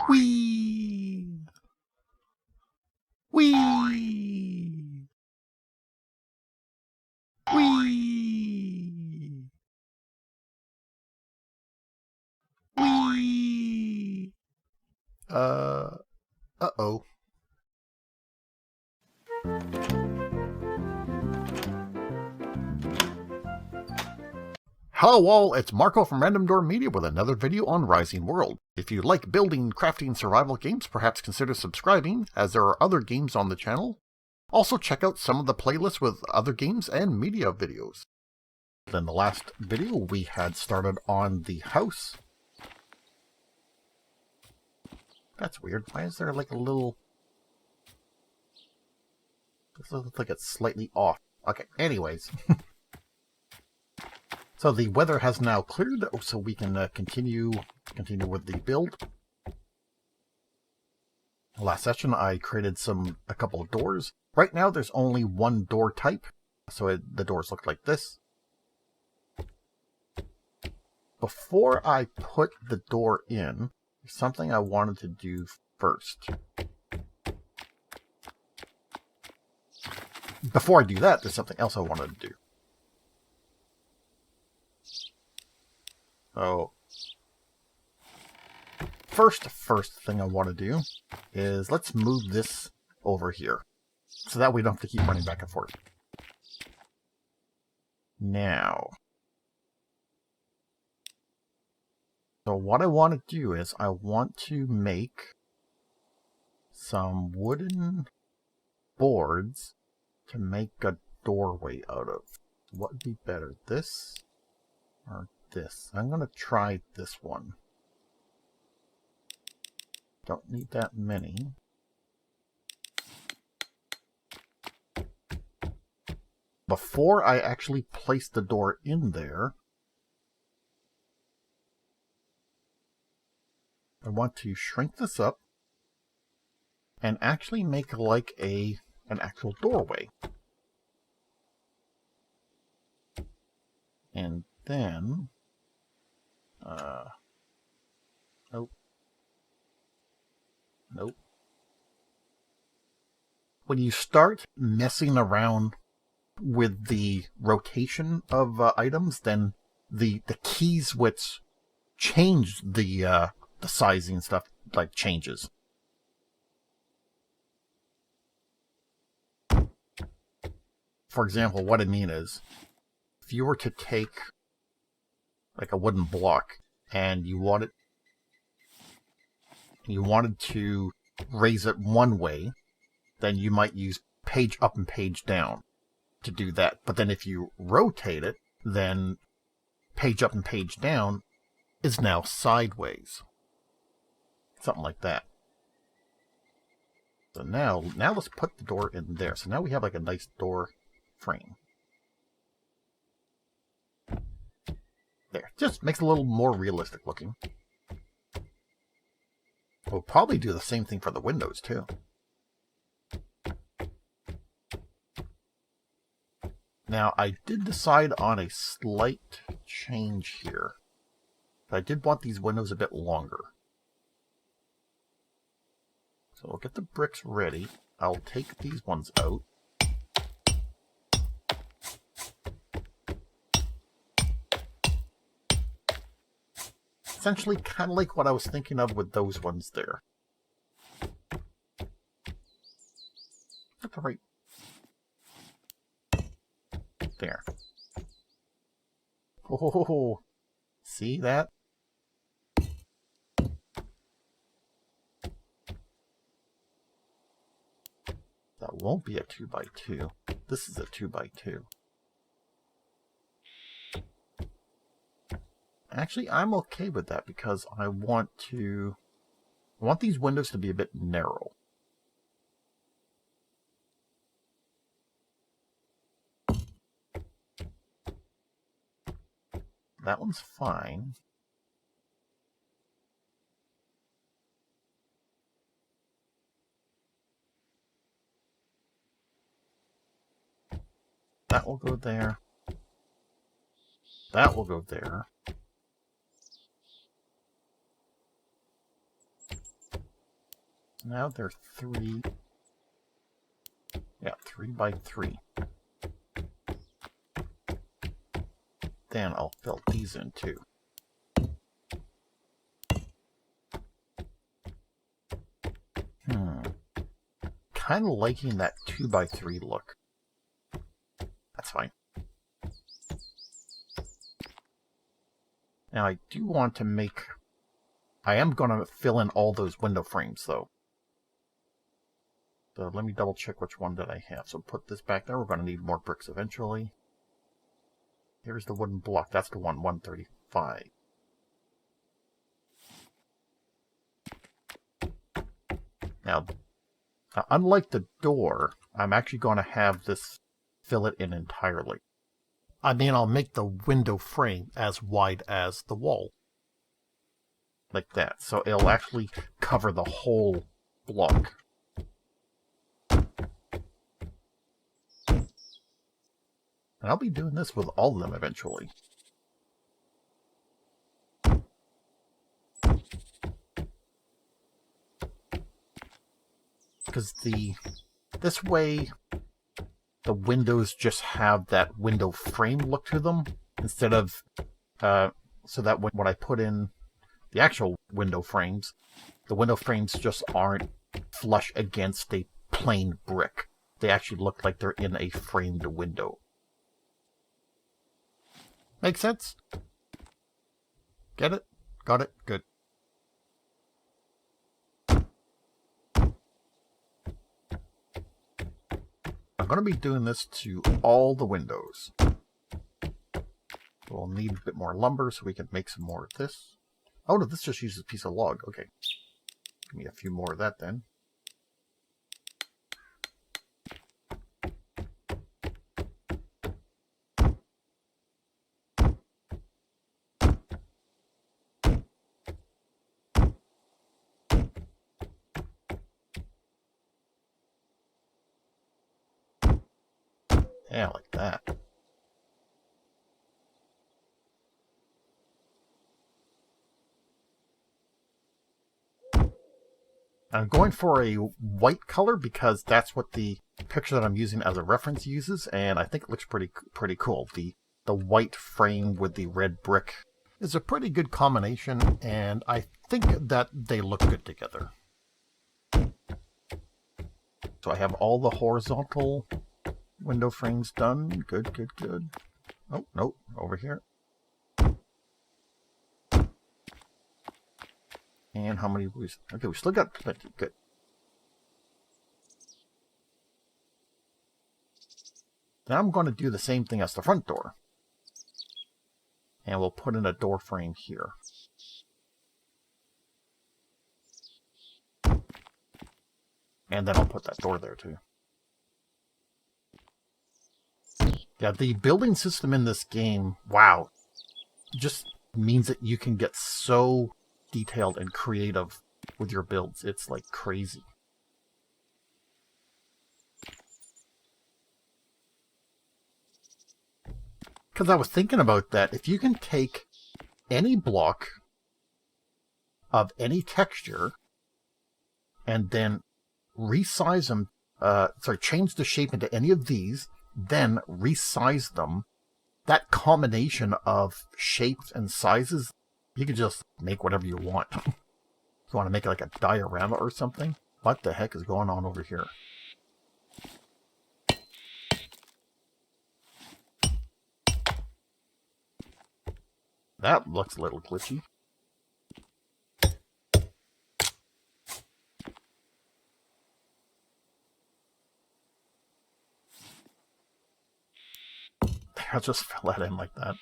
Whee! Whee! Whee! Whee! Uh-oh. Hello all, it's Marco from Random Door Media with another video on Rising World. If you like building, crafting, survival games, perhaps consider subscribing, as there are other games on the channel. Also check out some of the playlists with other games and media videos. In the last video we had started on the house. That's weird. Why is there like a little... This looks like it's slightly off. Okay, anyways. So the weather has now cleared, so we can continue with the build. Last session I created a couple of doors. Right now there's only one door type, so the doors look like this. Before I put the door in, there's something I wanted to do first. Before I do that, there's something else I wanted to do. So, first thing I want to do is let's move this over here. So that we don't have to keep running back and forth. Now, so what I want to do is I want to make some wooden boards to make a doorway out of. What would be better, this or this? I'm going to try this one. Don't need that many. Before I actually place the door in there, I want to shrink this up and actually make like an actual doorway. And then nope. When you start messing around with the rotation of items, then the keys which change the sizing stuff like changes. For example, what I mean is, if you were to take like a wooden block and you wanted to raise it one way, then you might use page up and page down to do that. But then if you rotate it, then page up and page down is now sideways. Something like that. So now let's put the door in there. So now we have like a nice door frame. There. Just makes it a little more realistic looking. We'll probably do the same thing for the windows too. Now, I did decide on a slight change here. I did want these windows a bit longer. So we'll get the bricks ready. I'll take these ones out. Essentially kind of like what I was thinking of with those ones there. That's right. There. Oh, see that? That won't be a 2x2. This is a 2x2. Actually, I'm okay with that because I want these windows to be a bit narrow. That one's fine. That will go there. That will go there. Now they're 3. Yeah, 3 by 3. Then I'll fill these in too. Kind of liking that 2 by 3 look. That's fine. Now I do want to make... I am going to fill in all those window frames though. So let me double check which one that I have. So put this back there. We're going to need more bricks eventually. Here's the wooden block. That's the one, 135. Now, unlike the door, I'm actually going to have this fill it in entirely. I mean, I'll make the window frame as wide as the wall. Like that. So it'll actually cover the whole block. And I'll be doing this with all of them eventually. Because this way, the windows just have that window frame look to them, instead of, so that when I put in the actual window frames, the window frames just aren't flush against a plain brick. They actually look like they're in a framed window. Make sense? Get it? Got it? Good. I'm going to be doing this to all the windows. We'll need a bit more lumber so we can make some more of this. Oh no, this just uses a piece of log. Okay. Give me a few more of that then. Yeah, like that. I'm going for a white color because that's what the picture that I'm using as a reference uses, and I think it looks pretty cool. The white frame with the red brick is a pretty good combination, and I think that they look good together. So I have all the horizontal window frames done. Good, good, good. Oh, no, over here. And how many? Okay, we still got plenty. Good. Now I'm going to do the same thing as the front door. And we'll put in a door frame here. And then I'll put that door there too. Yeah, the building system in this game, wow, just means that you can get so detailed and creative with your builds. It's like crazy. Because I was thinking about that. If you can take any block of any texture and then resize them, change the shape into any of these, then resize them, that combination of shapes and sizes, you can just make whatever you want. If you want to make it like a diorama or something, what the heck is going on over here? That looks a little glitchy. I just fell that in like that.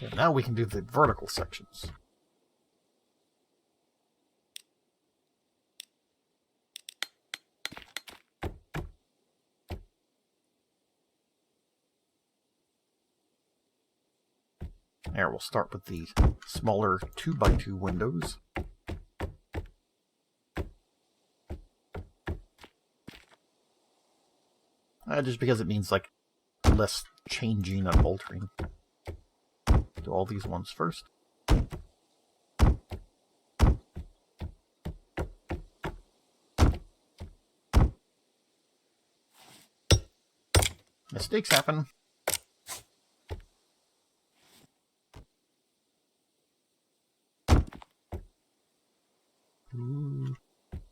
Okay, now we can do the vertical sections. There, we'll start with the smaller 2x2 windows. Just because it means like less changing and altering. Do all these ones first. Mistakes happen.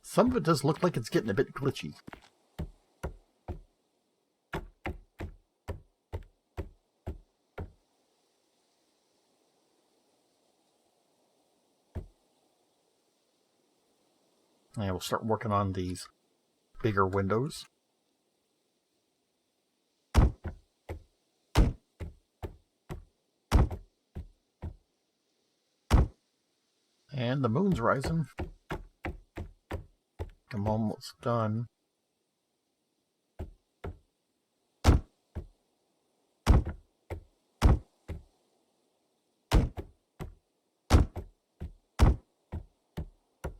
Some of it does look like it's getting a bit glitchy. And we'll start working on these bigger windows. And the moon's rising. I'm almost done.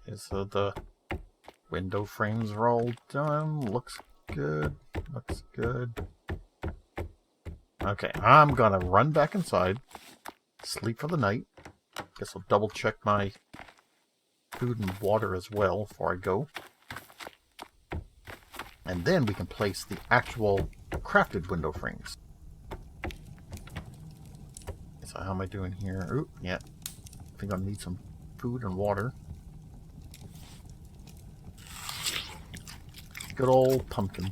Okay, so the window frames are all done. Looks good. Looks good. Okay, I'm gonna run back inside, sleep for the night. Guess I'll double check my food and water as well before I go. And then we can place the actual crafted window frames. So how am I doing here? Oop, yeah. I think I'll need some food and water. Good old pumpkin.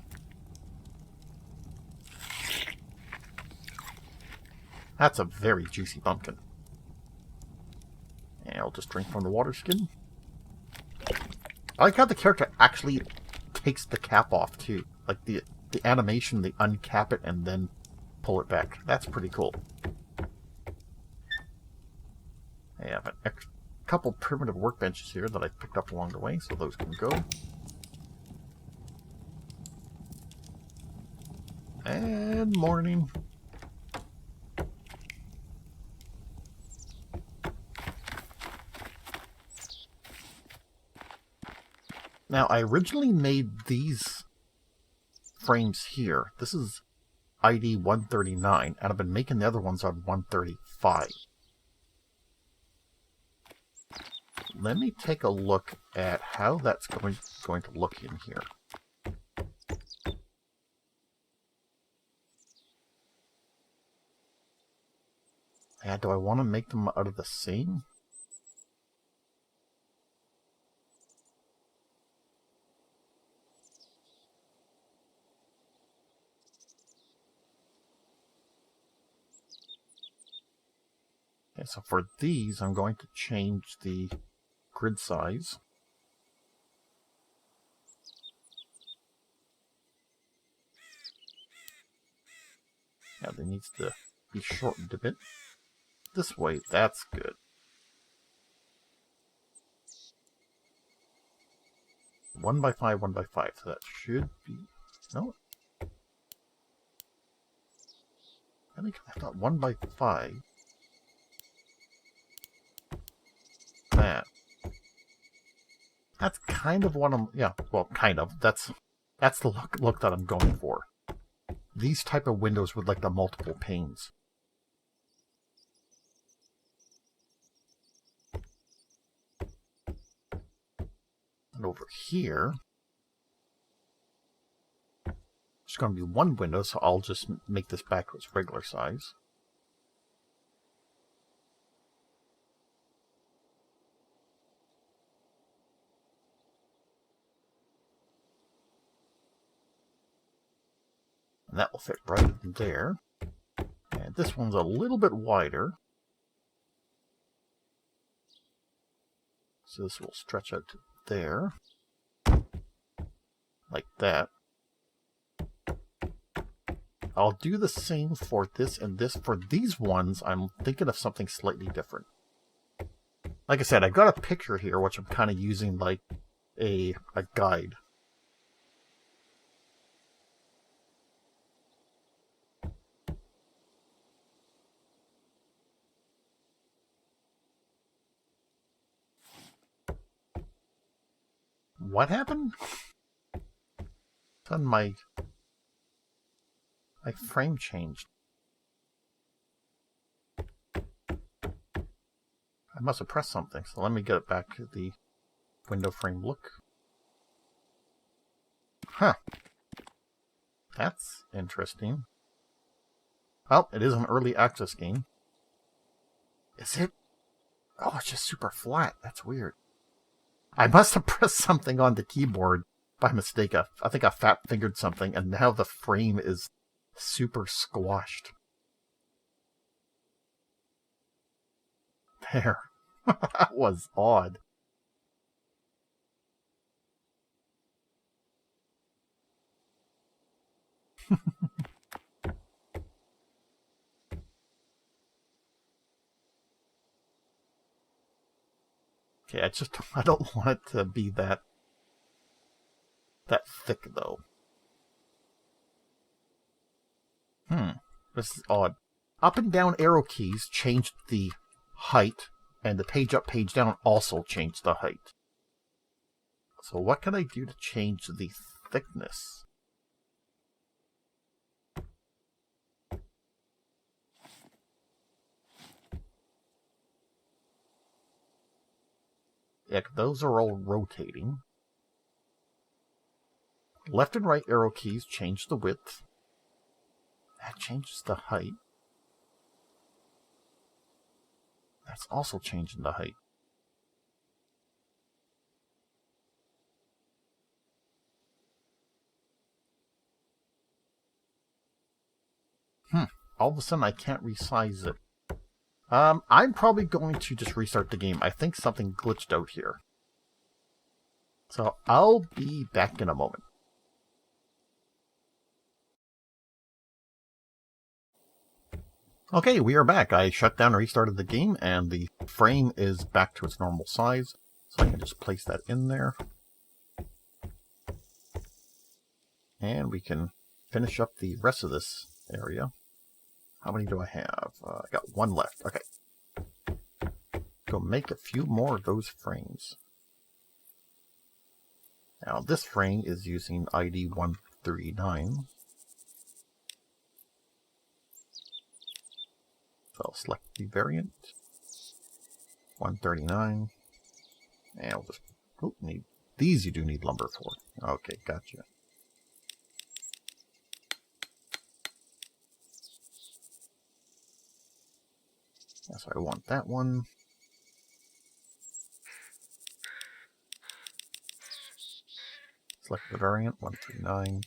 That's a very juicy pumpkin. And I'll just drink from the water skin. I like how the character actually takes the cap off too. Like the animation, they uncap it and then pull it back. That's pretty cool. I have a couple primitive workbenches here that I picked up along the way, so those can go. And morning. Now, I originally made these frames here. This is ID 139, and I've been making the other ones on 135. Let me take a look at how that's going to look in here. And do I want to make them out of the same? Okay, so for these, I'm going to change the grid size. Yeah, they need to be shortened a bit. This way, that's good. One by five, so that should be... No. I think I thought 1 by 5. That's kind of what I'm... Yeah, well, kind of. That's the look that I'm going for. These type of windows with like the multiple panes. And over here, it's going to be one window, so I'll just make this back to its regular size. And that will fit right in there. And this one's a little bit wider. So this will stretch out to there. Like that. I'll do the same for this and this. For these ones, I'm thinking of something slightly different. Like I said, I've got a picture here, which I'm kind of using like a guide. What happened? On my My frame changed. I must have pressed something, so let me get it back to the window frame look. Huh. That's interesting. Well, it is an early access game. Is it? Oh, it's just super flat. That's weird. I must have pressed something on the keyboard by mistake. I think I fat-fingered something, and now the frame is super squashed. There. That was odd. Okay, I don't want it to be that thick though. This is odd. Up and down arrow keys changed the height, and the page up, page down also changed the height. So what can I do to change the thickness? Yeah, those are all rotating. Left and right arrow keys change the width. That changes the height. That's also changing the height. All of a sudden I can't resize it. I'm probably going to just restart the game. I think something glitched out here. So I'll be back in a moment. Okay, we are back. I shut down and restarted the game, and the frame is back to its normal size. So I can just place that in there. And we can finish up the rest of this area. How many do I have? I got one left. Okay. Go make a few more of those frames. Now this frame is using ID 139. So I'll select the variant. 139. And we'll just need these. You do need lumber for. Okay, gotcha. So I want that one. Select the variant 139.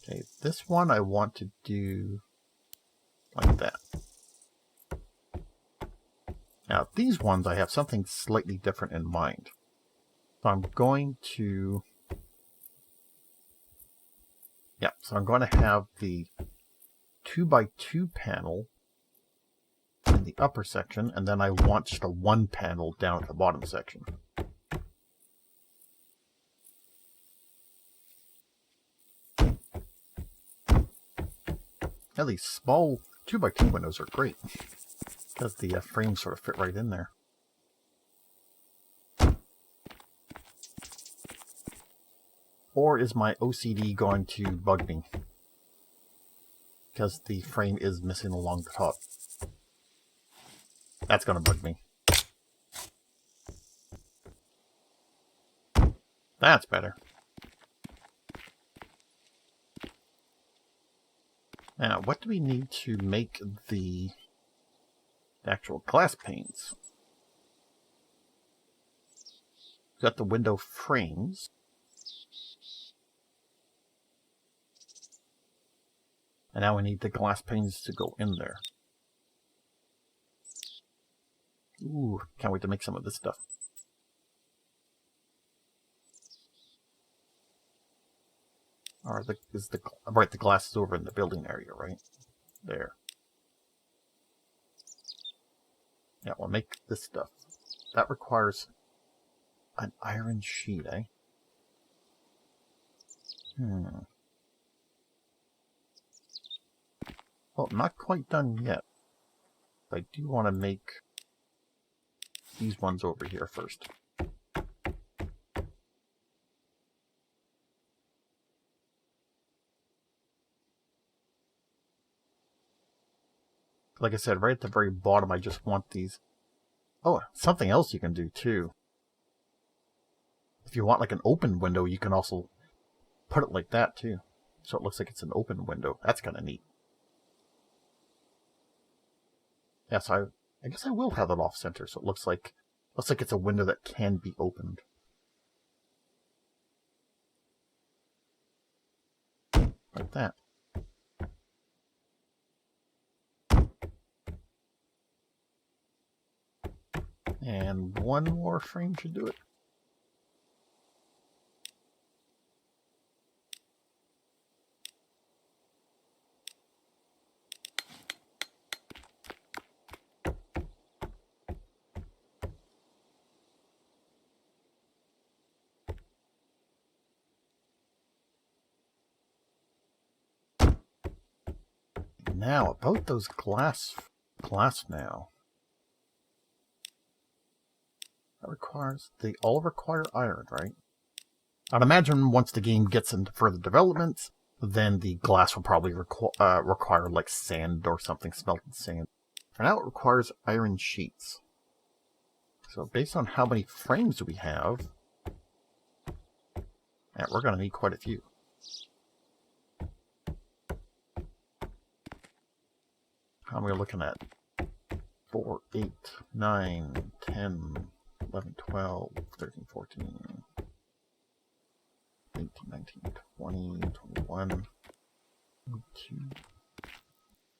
Okay, this one I want to do like that. Now, these ones I have something slightly different in mind. So I'm going to... Yeah, so I'm going to have the 2x2 panel in the upper section, and then I want just a 1 panel down at the bottom section. Now, these small 2x2 windows are great, because the frames sort of fit right in there. Or is my OCD going to bug me? Because the frame is missing along the top. That's going to bug me. That's better. Now, what do we need to make the actual glass panes? We've got the window frames. And now we need the glass panes to go in there. Ooh, can't wait to make some of this stuff. Or right, the glass is over in the building area, right? There. Yeah, we'll make this stuff. That requires an iron sheet, eh? Well, not quite done yet. I do want to make these ones over here first. Like I said, right at the very bottom, I just want these. Oh, something else you can do too. If you want like an open window, you can also put it like that too. So it looks like it's an open window. That's kind of neat. Yeah, so I guess I will have it off center, so it looks like it's a window that can be opened. Like that. And one more frame should do it. Now, about those glass now. That requires, they all require iron, right? I'd imagine once the game gets into further development, then the glass will probably require like sand or something, smelted sand. For now, it requires iron sheets. So based on how many frames we have, yeah, we're going to need quite a few. How am we looking at? 4, 8, 9, 10, 11, 12, 13, 14, 18, 19, 20, 21, 22,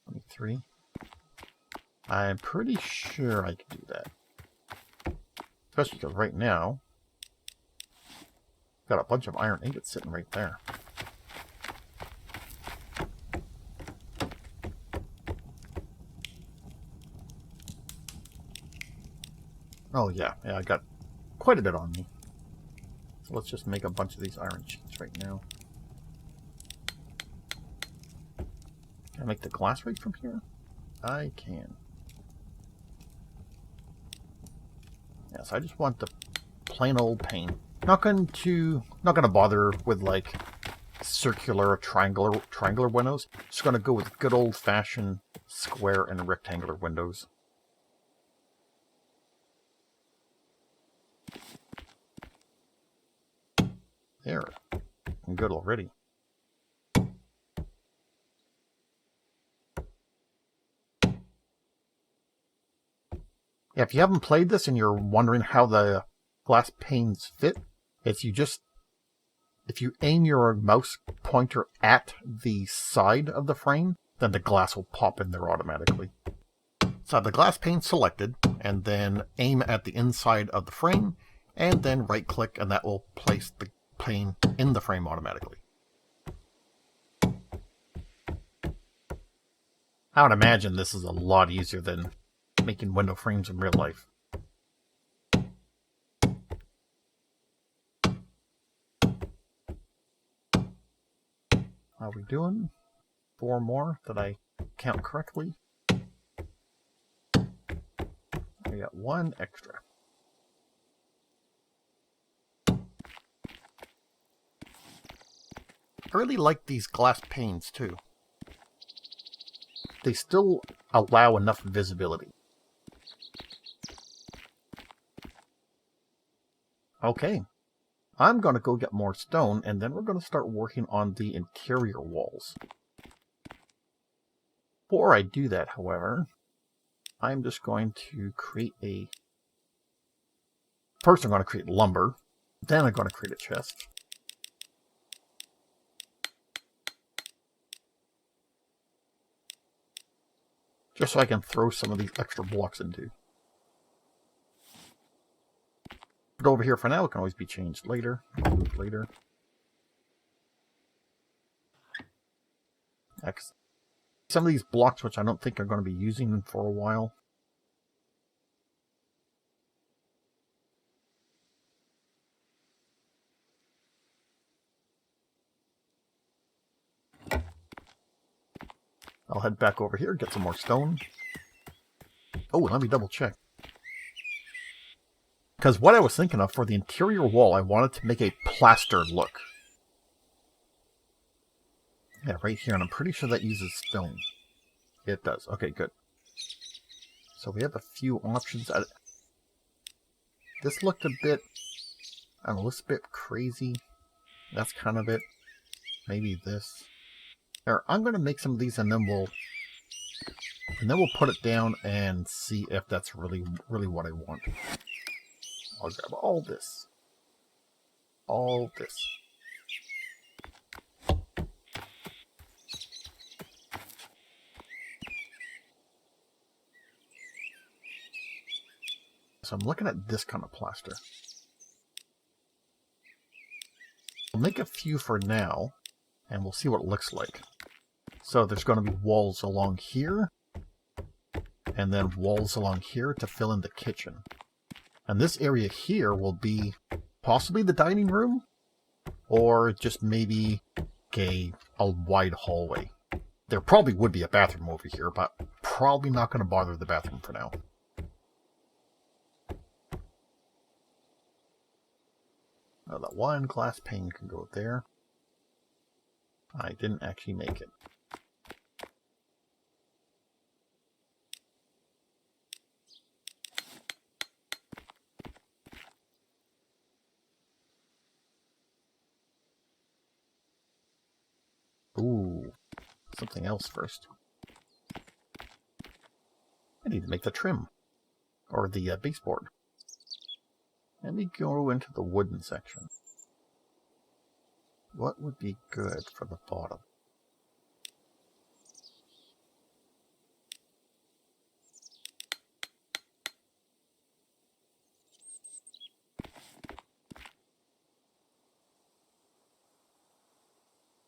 23. I'm pretty sure I can do that. Especially because right now, I've got a bunch of iron ingots sitting right there. Oh yeah, I got quite a bit on me. So let's just make a bunch of these iron sheets right now. Can I make the glass right from here? I can. Yes, I just want the plain old pane. Not gonna bother with like circular or triangular windows. Just gonna go with good old fashioned square and rectangular windows. There, I'm good already. Yeah, if you haven't played this and you're wondering how the glass panes fit, it's if you aim your mouse pointer at the side of the frame, then the glass will pop in there automatically. So have the glass pane selected, and then aim at the inside of the frame, and then right click, and that will place the pane in the frame automatically. I would imagine this is a lot easier than making window frames in real life. How are we doing? 4 more. Did I count correctly? We got 1 extra. I really like these glass panes too. They still allow enough visibility. Okay, I'm going to go get more stone, and then we're going to start working on the interior walls. Before I do that, however, I'm just going to create First I'm going to create lumber, then I'm going to create a chest. Just so I can throw some of these extra blocks into. But over here for now, it can always be changed later. Moved later. Some of these blocks, which I don't think are going to be using for a while. I'll head back over here, get some more stone. Oh, let me double check. Because what I was thinking of for the interior wall, I wanted to make a plastered look. Yeah, right here, and I'm pretty sure that uses stone. It does. Okay, good. So we have a few options. This looked a bit, I don't know, this bit crazy. That's kind of it. Maybe this. There, I'm going to make some of these and then we'll put it down and see if that's really what I want. I'll grab all this. All this. So I'm looking at this kind of plaster. We'll make a few for now, and we'll see what it looks like. So there's going to be walls along here, and then walls along here to fill in the kitchen. And this area here will be possibly the dining room, or just maybe a wide hallway. There probably would be a bathroom over here, but probably not going to bother the bathroom for now. Now that one glass pane can go there. I didn't actually make it. Ooh, something else first. I need to make the trim, or the baseboard. Let me go into the wooden section. What would be good for the bottom?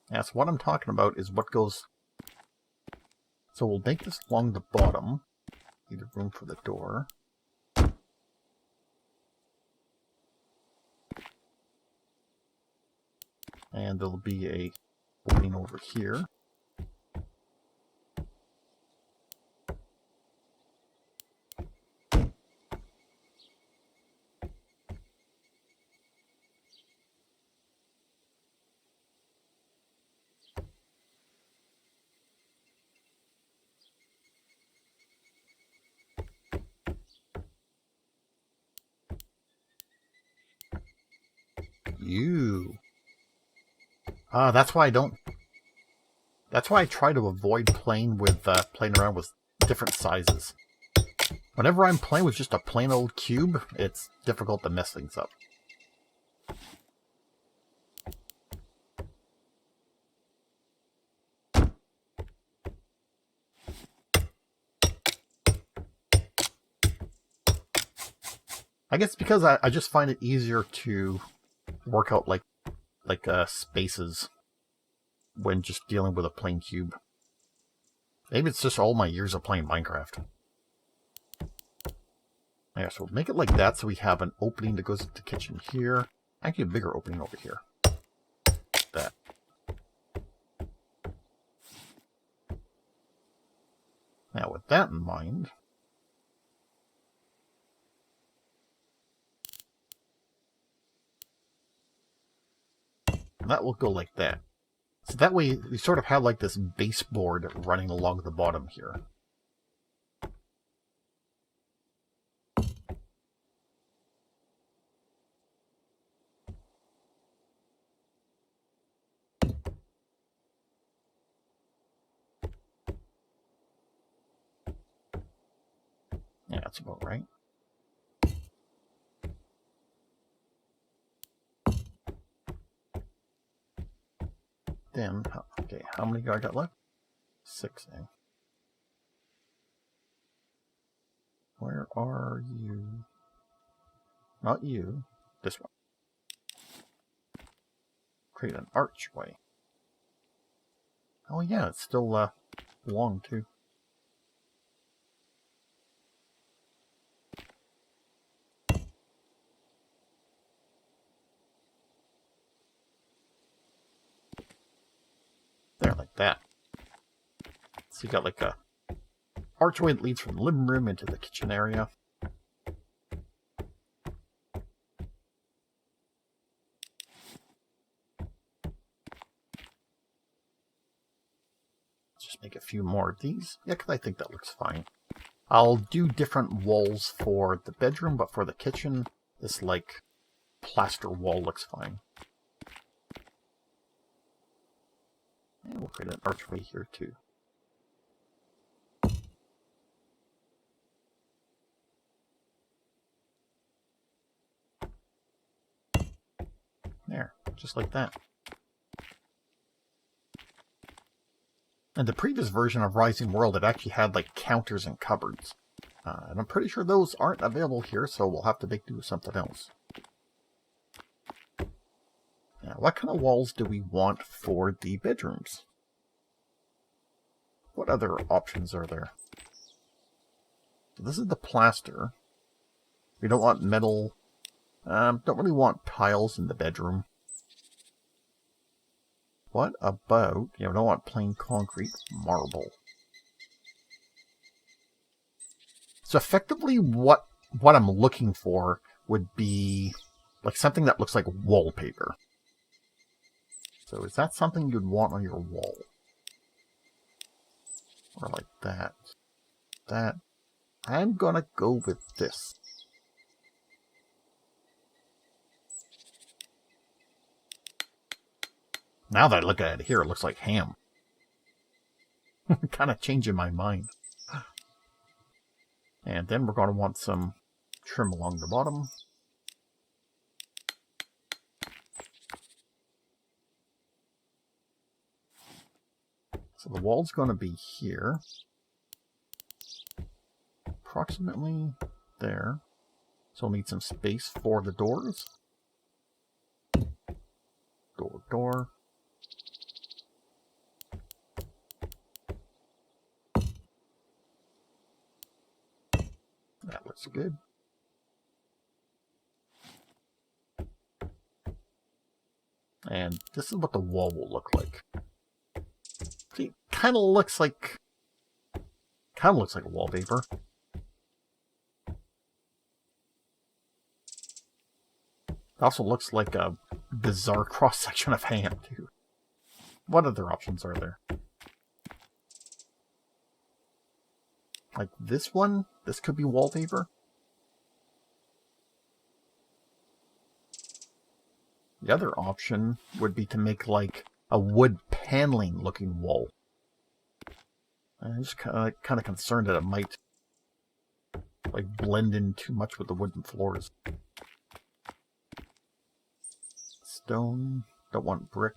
Yes, what I'm talking about is what goes... So we'll make this along the bottom. Need a room for the door. And there'll be a opening over here. That's why I don't... That's why I try to avoid playing around with different sizes. Whenever I'm playing with just a plain old cube, it's difficult to mess things up. I guess because I just find it easier to work out like spaces when just dealing with a plain cube. Maybe it's just all my years of playing Minecraft. Yeah, so we'll make it like that so we have an opening that goes into the kitchen here. Actually, a bigger opening over here. That. Now, with that in mind, that will go like that. So that way, we sort of have like this baseboard running along the bottom here. Yeah, that's about right. Then, okay, how many I got left? 6, eh? Where are you? Not you. This one. Create an archway. Oh yeah, it's still long too. There, like that. So you got like a archway that leads from the living room into the kitchen area. Just make a few more of these. Yeah, because I think that looks fine. I'll do different walls for the bedroom, but for the kitchen, this, like, plaster wall looks fine. And we'll create an archway here, too. There, just like that. In the previous version of Rising World, it actually had, like, counters and cupboards. And I'm pretty sure those aren't available here, so we'll have to make do with something else. Now, what kind of walls do we want for the bedrooms? What other options are there? So this is the plaster. We don't want metal. Don't really want tiles in the bedroom. What about, we don't want plain concrete, marble. So effectively what I'm looking for would be like something that looks like wallpaper. So is that something you'd want on your wall? Or like that. That. I'm gonna go with this. Now that I look at it here, it looks like ham. Kind of changing my mind. And then we're going to want some trim along the bottom. So the wall's going to be here. Approximately there. So we'll need some space for the doors. Door. That looks good. And this is what the wall will look like. See, kind of looks like wallpaper. It also looks like a bizarre cross-section of ham, too. What other options are there? Like this one? This could be wallpaper? The other option would be to make like a wood paneling looking wall. I'm just kind of concerned that it might like blend in too much with the wooden floors. Stone, don't want brick.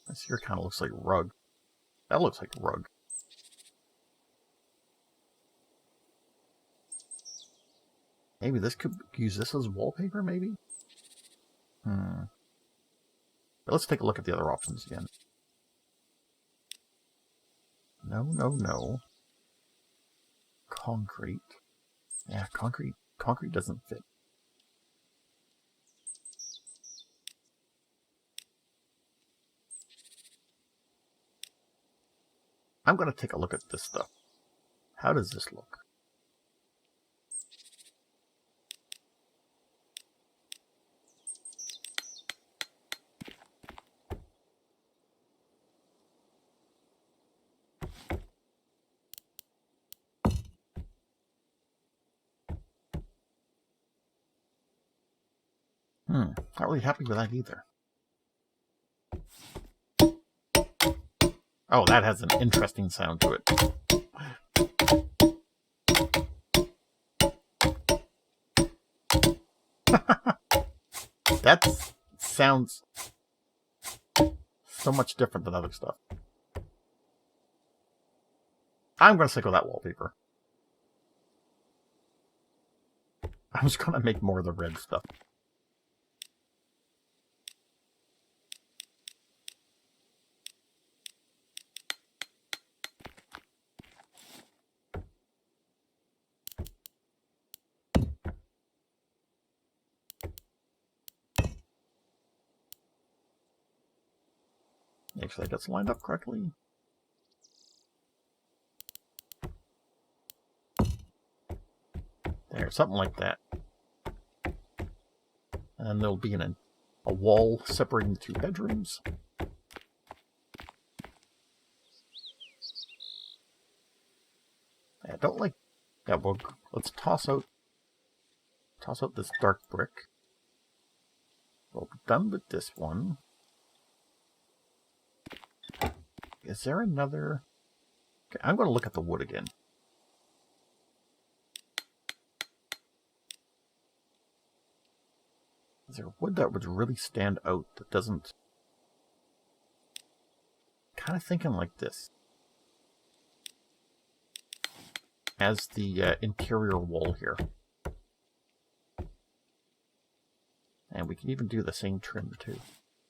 This here kind of looks like rug. That looks like rug. Maybe this could use this as wallpaper, maybe? But let's take a look at the other options again. No. Concrete. Yeah, concrete doesn't fit. I'm going to take a look at this stuff. How does this look? Not really happy with that either. Oh, that has an interesting sound to it. That sounds so much different than other stuff. I'm going to stick with that wallpaper. I'm just going to make more of the red stuff. Make sure that gets lined up correctly. There, something like that. And there'll be a wall separating the two bedrooms. I don't like... Yeah, well, let's toss out this dark brick. We'll be done with this one. Is there another... Okay, I'm going to look at the wood again. Is there wood that would really stand out that doesn't... Kind of thinking like this. As the interior wall here. And we can even do the same trim too.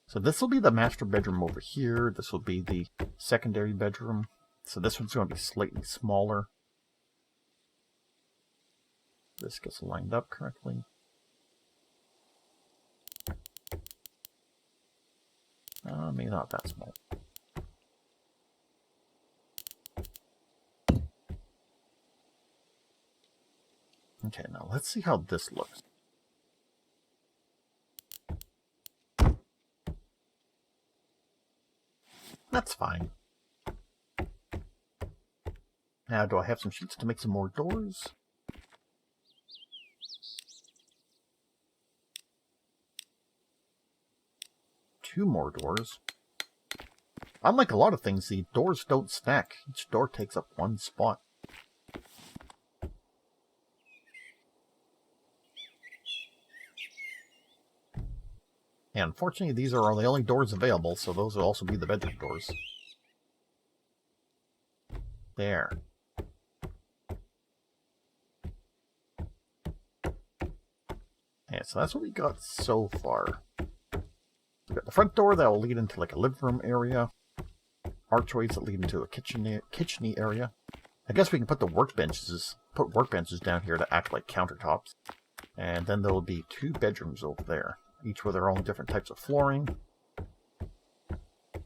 So this will be the master bedroom over here. This will be the secondary bedroom. So this one's going to be slightly smaller. This gets lined up correctly. Maybe not that small. Okay, now let's see how this looks. That's fine. Now, do I have some sheets to make some more doors? Two more doors. Unlike a lot of things, the doors don't stack. Each door takes up one spot. And unfortunately, these are the only doors available, so those will also be the bedroom doors. There. Yeah, so that's what we got so far. We got the front door that will lead into like a living room area. Archways that lead into a kitchen-y area. I guess we can put workbenches down here to act like countertops. And then there will be two bedrooms over there, each with their own different types of flooring.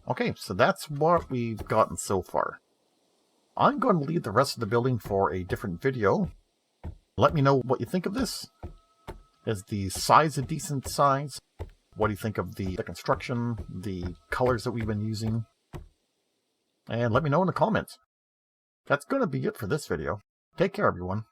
Okay, so that's what we've gotten so far. I'm going to leave the rest of the building for a different video. Let me know what you think of this. Is the size a decent size? What do you think of the construction, the colors that we've been using? And let me know in the comments. That's going to be it for this video. Take care, everyone.